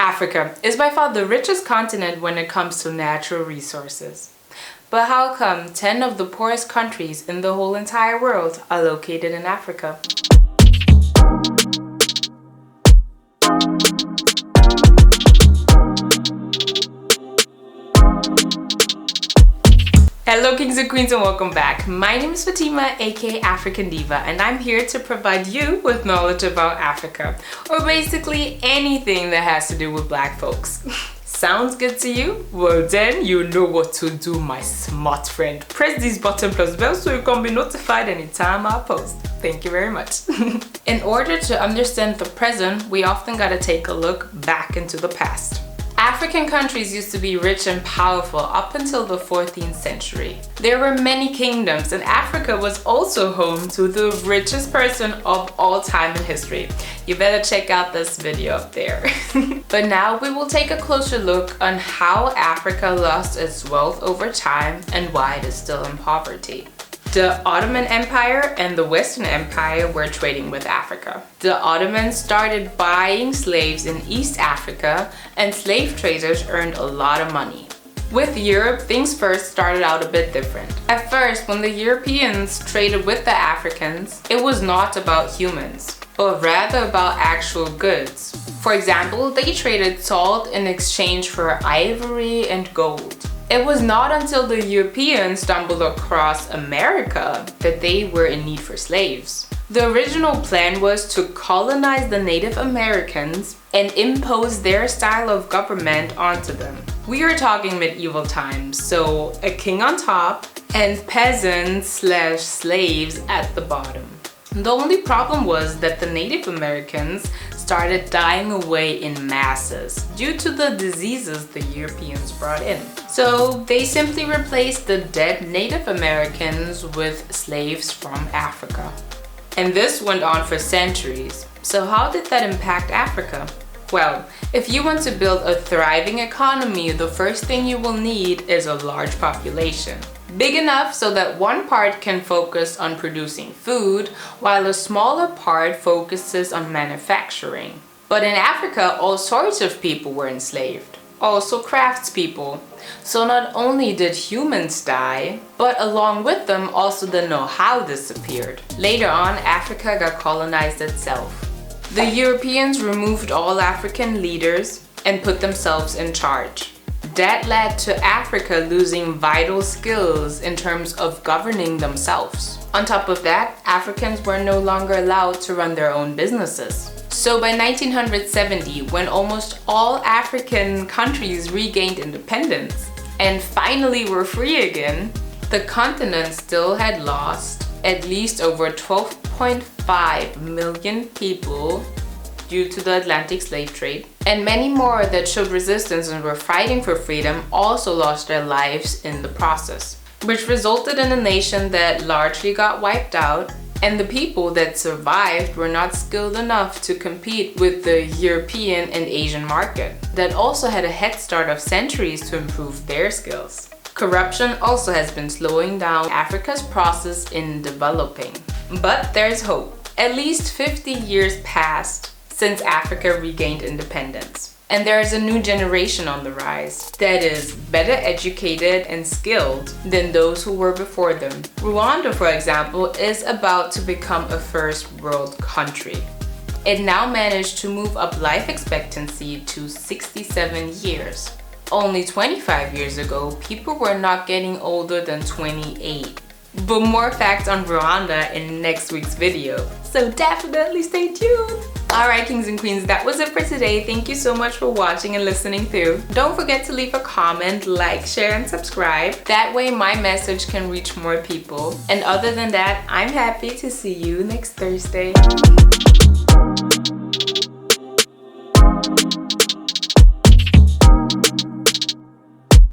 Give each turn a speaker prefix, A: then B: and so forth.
A: Africa is by far the richest continent when it comes to natural resources. But how come 10 of the poorest countries in the whole entire world are located in Africa? Hello kings and queens and welcome back. My name is Fatima, aka African Diva, and I'm here to provide you with knowledge about Africa, or basically anything that has to do with black folks. Sounds good to you? Well then you know what to do, my smart friend. Press this button plus bell so you can be notified anytime I post. Thank you very much. In order to understand the present, we often gotta take a look back into the past. African countries used to be rich and powerful up until the 14th century. There were many kingdoms, and Africa was also home to the richest person of all time in history. You better check out this video up there. But now we will take a closer look on how Africa lost its wealth over time and why it is still in poverty. The Ottoman Empire and the Western Empire were trading with Africa. The Ottomans started buying slaves in East Africa, and slave traders earned a lot of money. With Europe, things first started out a bit different. At first, when the Europeans traded with the Africans, it was not about humans, but rather about actual goods. For example, they traded salt in exchange for ivory and gold. It was not until the Europeans stumbled across America that they were in need for slaves. The original plan was to colonize the Native Americans and impose their style of government onto them. We are talking medieval times, so a king on top and peasants/slaves at the bottom. The only problem was that the Native Americans started dying away in masses due to the diseases the Europeans brought in. So they simply replaced the dead Native Americans with slaves from Africa. And this went on for centuries. So how did that impact Africa? Well, if you want to build a thriving economy, the first thing you will need is a large population. Big enough so that one part can focus on producing food, while a smaller part focuses on manufacturing. But in Africa, all sorts of people were enslaved. Also craftspeople. So not only did humans die, but along with them also the know-how disappeared. Later on, Africa got colonized itself. The Europeans removed all African leaders and put themselves in charge. That led to Africa losing vital skills in terms of governing themselves. On top of that, Africans were no longer allowed to run their own businesses. So by 1970, when almost all African countries regained independence and finally were free again, the continent still had lost at least over 12.5 million people due to the Atlantic slave trade, and many more that showed resistance and were fighting for freedom also lost their lives in the process, which resulted in a nation that largely got wiped out, and the people that survived were not skilled enough to compete with the European and Asian market that also had a head start of centuries to improve their skills. Corruption also has been slowing down Africa's process in developing. But there's hope. At least 50 years passed since Africa regained independence. And there is a new generation on the rise that is better educated and skilled than those who were before them. Rwanda, for example, is about to become a first world country. It now managed to move up life expectancy to 67 years. Only 25 years ago, people were not getting older than 28. But more facts on Rwanda in next week's video, so definitely stay tuned! Alright kings and queens, that was it for today. Thank you so much for watching and listening through. Don't forget to leave a comment, like, share, and subscribe. That way my message can reach more people. And other than that, I'm happy to see you next Thursday.